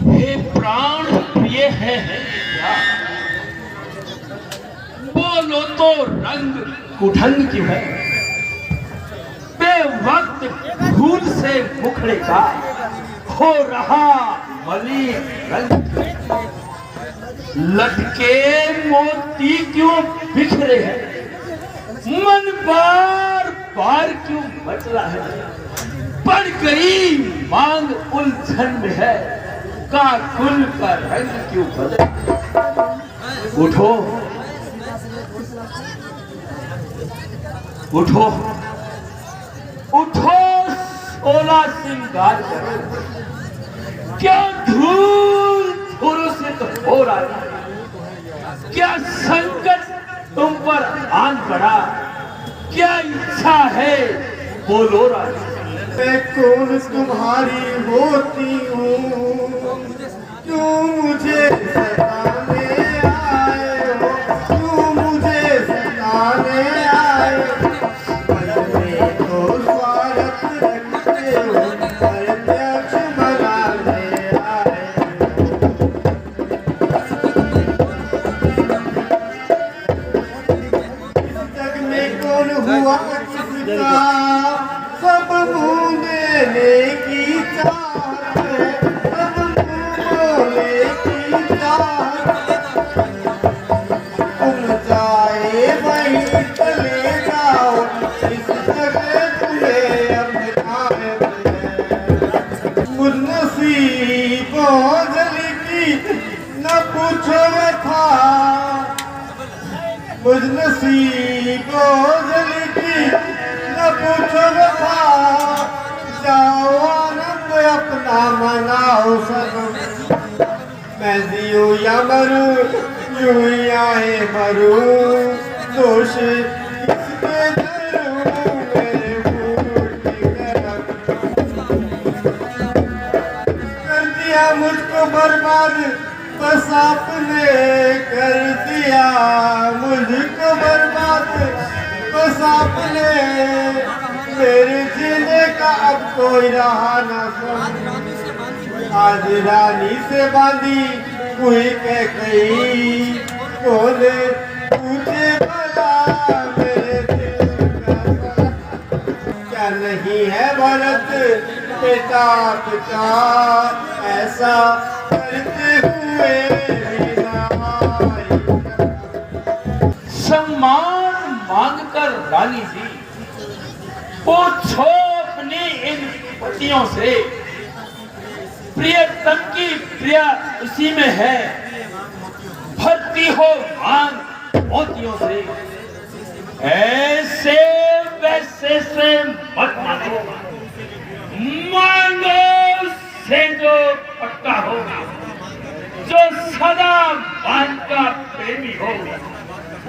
हे प्राण प्रिय है क्या? बोलो तो रंग कुढ़ंग क्यों है? बेवक्त भूल से मुखड़े का हो रहा मलिन रंग। लटके मोती क्यों बिखरे हैं? मन बार बार क्यों मचला है? पड़ गई मांग उलझन में है, काकुल का रंग क्यों बदले? उठो उठो उठो, सोला श्रृंगार करो। क्या धूल धूल से तो हो रहा है? क्या संकट तुम पर आन पड़ा? क्या इच्छा है बोलो राजा। मैं कौन तुम्हारी होती हूँ, क्यों मुझे सताने आए हो, क्यों मुझे सताने आए हो? मैं तो स्वार्थ रखते हो, प्रत्यक्ष मनाने आए हो। इस जग में कौन हुआ किसका सब मुँह देने की चाहत है, सब मुँह बोले की चाहत। तुम चाहे वहीं चले जाओ, इस जगह तुम्हें अपनाए मुझ नसीबों जली की न पूछो था, मुझ नसीबों जली की न पूछो था। जाओ आनंद अपना मनाओ सब, मैं जियो या मरूं यूं ही आए मरूं। दोष किसके धरूं मेरे फूट की तरफ? कर दिया मुझको बर्बाद बस आपने, कर दिया मुझको बर्बाद बस आपने। मेरे जीने का अब कोई रहा न समझ। आज रानी से बांधी हुई कह गई, कौन पूछे भला मेरे दिल का? क्या नहीं है भरत पिता पिता, ऐसा करते हुए सम्मान मांगकर रानी जी पूछो अपने इन पतियों से। प्रियतम की प्रिया उसी में है, भरती हो मांग मोतियों से। ऐसे वैसे से मत मांगो, मांगो से जो पक्का हो, जो सदा बात का प्रेमी हो,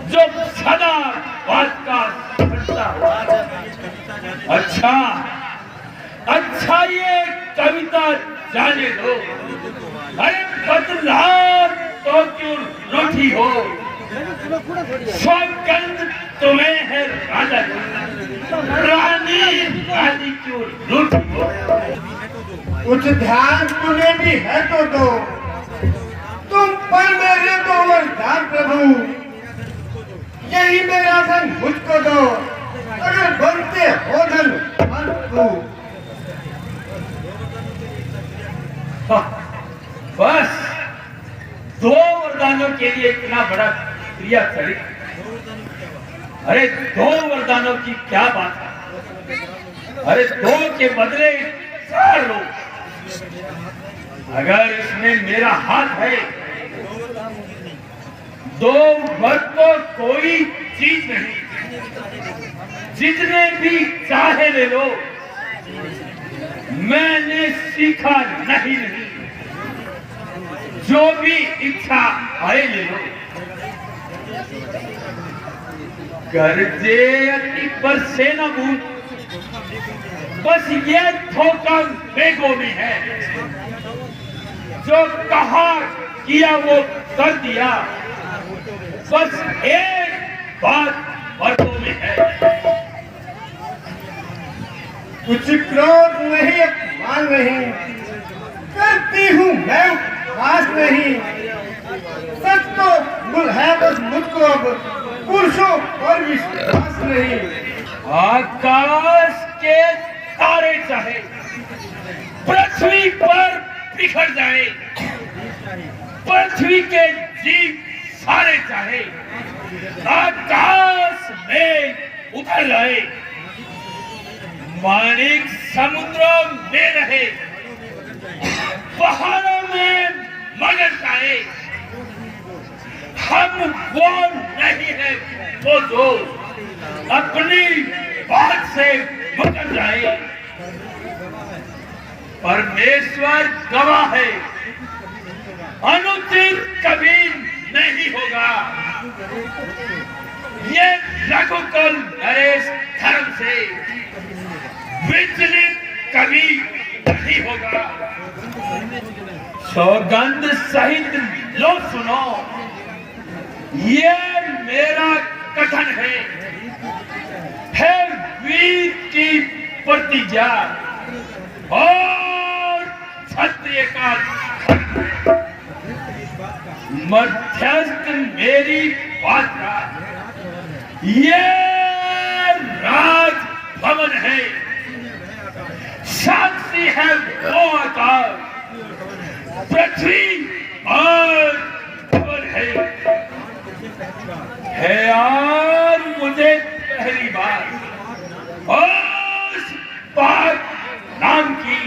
जो सदा बात का समझता हो। अच्छा अच्छा, ये कविता जाने दो। अरे बदला तो क्यों रूठी हो, सौगंध तुम्हें है राजा की, रानी रानी क्यों रूठी हो? कुछ ध्यान तुम्हें भी है तो दो, तुम पर मेरे दो वरदान प्रभु। यही मेरा धन मुझको दो, अगर बनते हो धन को। बस दो वरदानों के लिए इतना बड़ा प्रिया चरित्र? अरे दो वरदानों की क्या बात है? अरे दो के बदले 4 लो। अगर इसमें मेरा हाथ है, 2 वर तो कोई चीज नहीं, जितने भी चाहे ले लो। मैंने सीखा नहीं, जो भी इच्छा आए ले लो। गर्जे अति बरसे न बूंद, बस ये धोखा बेगों में है। जो कहा किया वो कर दिया, बस एक बात मर्दों में है। कुछ क्रोध नहीं, अपमान नहीं, करती हूँ मैं नहीं। सच तो है बस मुझको अब पुरुषों पर विश्वास नहीं। आकाश के तारे चाहे पृथ्वी पर बिखर जाए, पृथ्वी के जीव सारे चाहे आकाश में उतर जाए, माणिक समुद्रों में रहे, पहाड़ों में मगर जाए, हम वो नहीं है वो जो अपनी बात से मुकर जाए। परमेश्वर गवाह है, अनुचित कभी नहीं होगा। ये रघुकुल नरेश धर्म से विचलित कभी नहीं होगा। सौगंध सहित लो सुनो, ये मेरा कथन है वीर की प्रतिज्ञा और क्षत्रिय का मध्यस्थ मेरी बात का। ये राज भवन है, साक्षी है वो आकाश, पृथ्वी और भवन है यार मुझे पहली बार उस बात नाम की।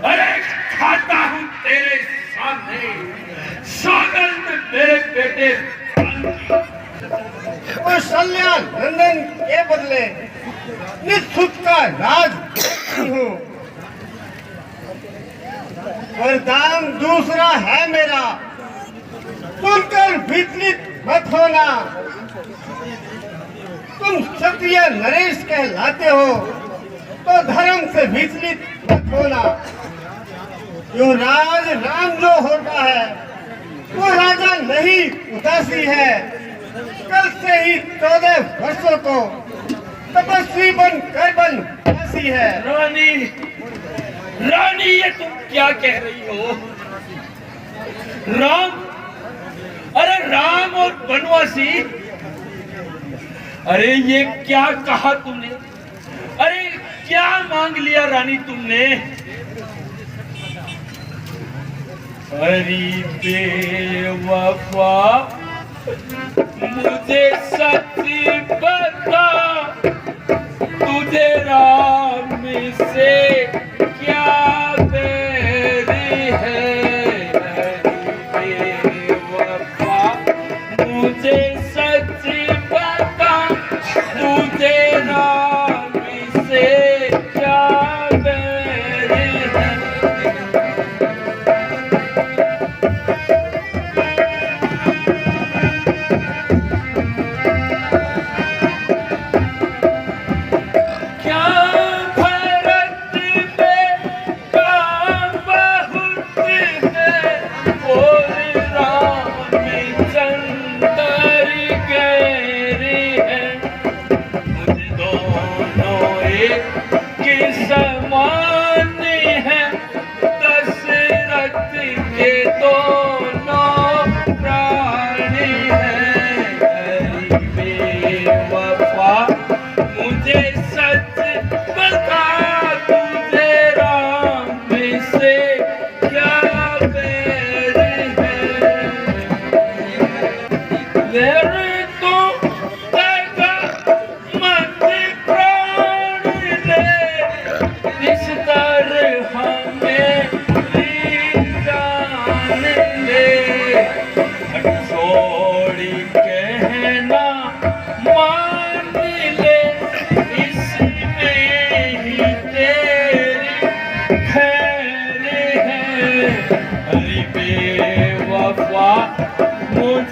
अरे खाता हूं तेरे सामने सौगंध मेरे बेटे कौशल्या नंदन के बदले निःशुल्क का राज हूँ। वरदान दूसरा है मेरा, सुनकर विचलित मत होना। तुम क्षत्रिय नरेश कहलाते हो तो धर्म से विचलित मत होना। जो राज राम जो होता है वो राजा नहीं उदासी है। कल से ही 14 वर्षों को तपस्वी बन कर बनवासी है। रानी ये तुम क्या कह रही हो? राम, अरे राम और बनवासी, अरे ये क्या कहा तुमने? अरे क्या मांग लिया रानी तुमने? अरे बेवफा मुझे सच्ची बता, तुझे राम से क्या बैरी है? अरे बेवफा मुझे सच्ची बता, तुझे राम से क्या बैरी है?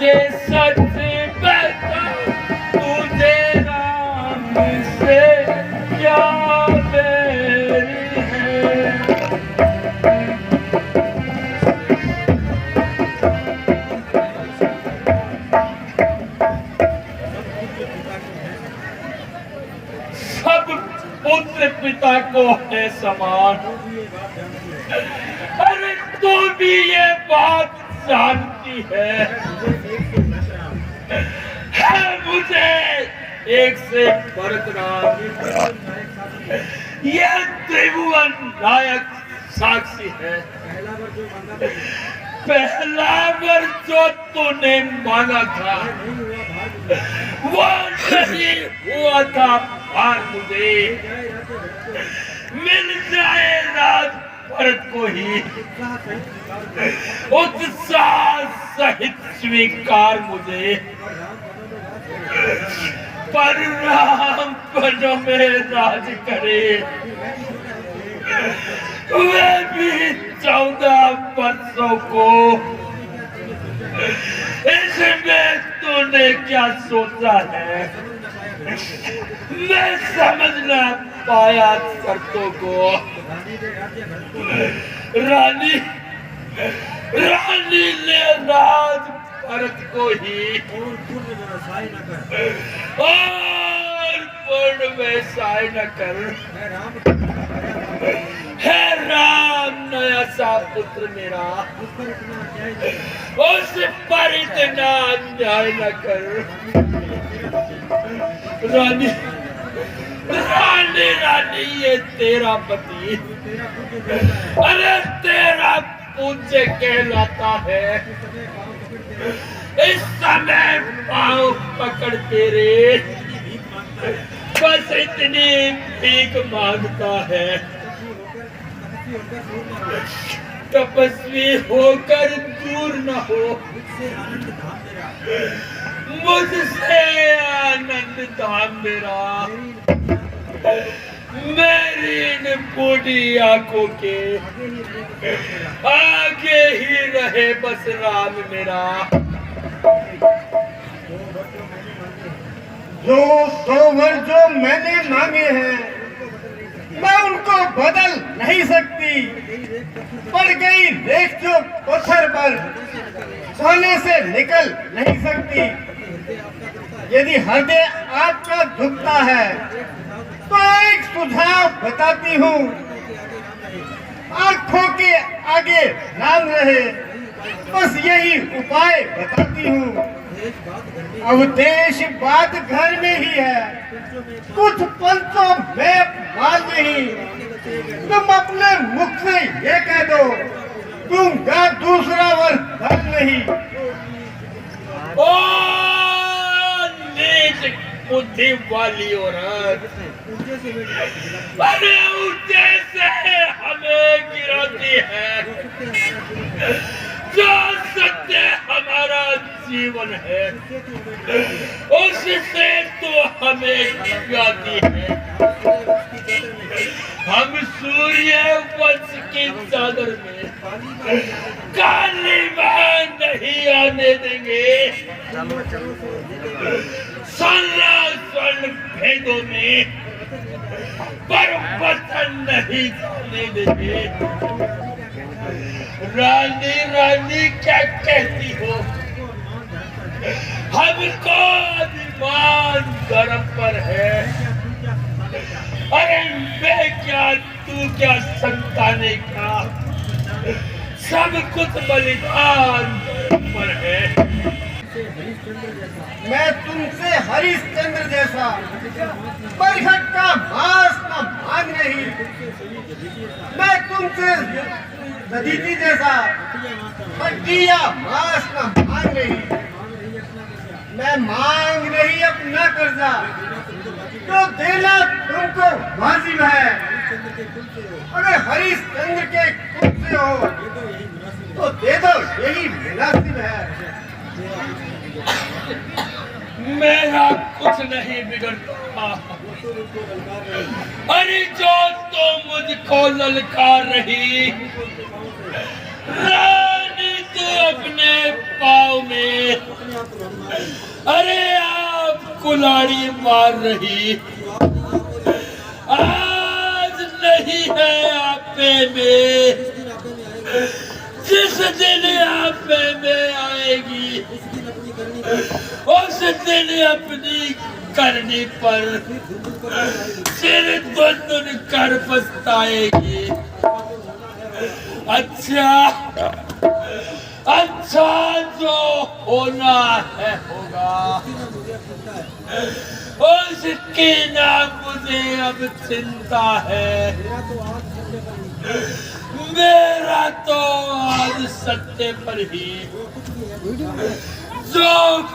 मुझे सच बता, तुझे राम से क्या बैरी है? सब पुत्र पिता को है समान। अरे तू भी ये बात जानती है मुझे एक से बरकरार यह त्रिभुवन नायक साक्षी है। पहला वर जो तूने मांगा था वो नहीं हुआ था और मुझे मिल जाए राज भरत को ही उत्साह सहित स्वीकार मुझे, पर राम पदों में राज करे वे भी 14 वर्षों को। इसमें तूने क्या सोचा है मैं समझ न पाया शर्तों को। रानी रानी ने राज भरत को ही और पूर्ण व्यवसाय न कर। है राम नया सा पुत्र मेरा उस पर इतना अन्याय न कर। रानी रानी रानी ये तेरा पति अरे तेरा पूज्य कहलाता है। इस समय पाँव पकड़ तेरे बस इतनी भीख मांगता है। तपस्वी होकर दूर न हो मुझसे आनंद धाम मेरा। मेरी इन बूढ़ी आंखों के आगे ही रहे बस राम मेरा। जो 2 वर जो मैंने मांगे हैं मैं उनको बदल नहीं सकती। पड़ गई रेख जो पत्थर पर सोने से निकल नहीं सकती। यदि हृदय आपका दुखता है तो एक सुझाव बताती हूँ। आंखों के आगे नाम रहे बस यही उपाय बताती हूँ। अवदेश बात घर में ही है कुछ पंचों में माल नहीं। तुम अपने मुख से ये कह दो तुम का दूसरा वर धन नहीं। ओ नीच बुद्धि वाली औरत अरे ऊंचे से हमें गिराती है। जो सत्य हमारा जीवन है उससे तो हमें गिराती है। हम सूर्य वंश की चादर में काली बात नहीं आने देंगे। स्वर्ण भेदों में परिवर्तन नहीं करने देंगे। रानी रानी क्या कहती हो हमको अभिमान गर्म पर है। अरे मैं क्या तू क्या संताने का सब कुछ बलिदान पर है। मैं तुमसे हरिश्चंद्र जैसा बरखट का मांस का मांग नहीं। मैं तुमसे दधीचि जैसा हड्डी या मांस का मांग नहीं। मैं मांग नहीं अपना कर्जा तो देना तुमको वाजिब है। अगर हरिश्चंद्र के कुल से हो तो दे दो यही मुनासिब है। मेरा कुछ नहीं बिगड़ता। अरे जो तो मुझको ललकार रही रानी तो अपने पाँव में अरे आप कुल्हाड़ी मार रही। आज नहीं है आपे में जिस दिन आपे में आएगी उस दिन अपनी करनी पर सिर दुन कर पछताएगी। अच्छा अच्छा जो होना है होगा, उसके नाम मुझे अब चिंता है। मेरा तो आज सत्य पर ही जो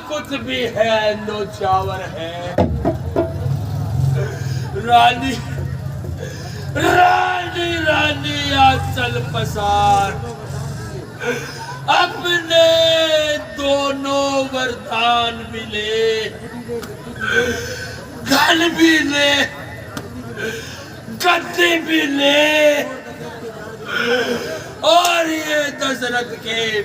कुछ भी है नौचावर है। रानी रानी रानी आज चल पसार, अपने दोनों वरदान भी ले, धन भी ले, गद्दी भी ले, और ये दशरथ के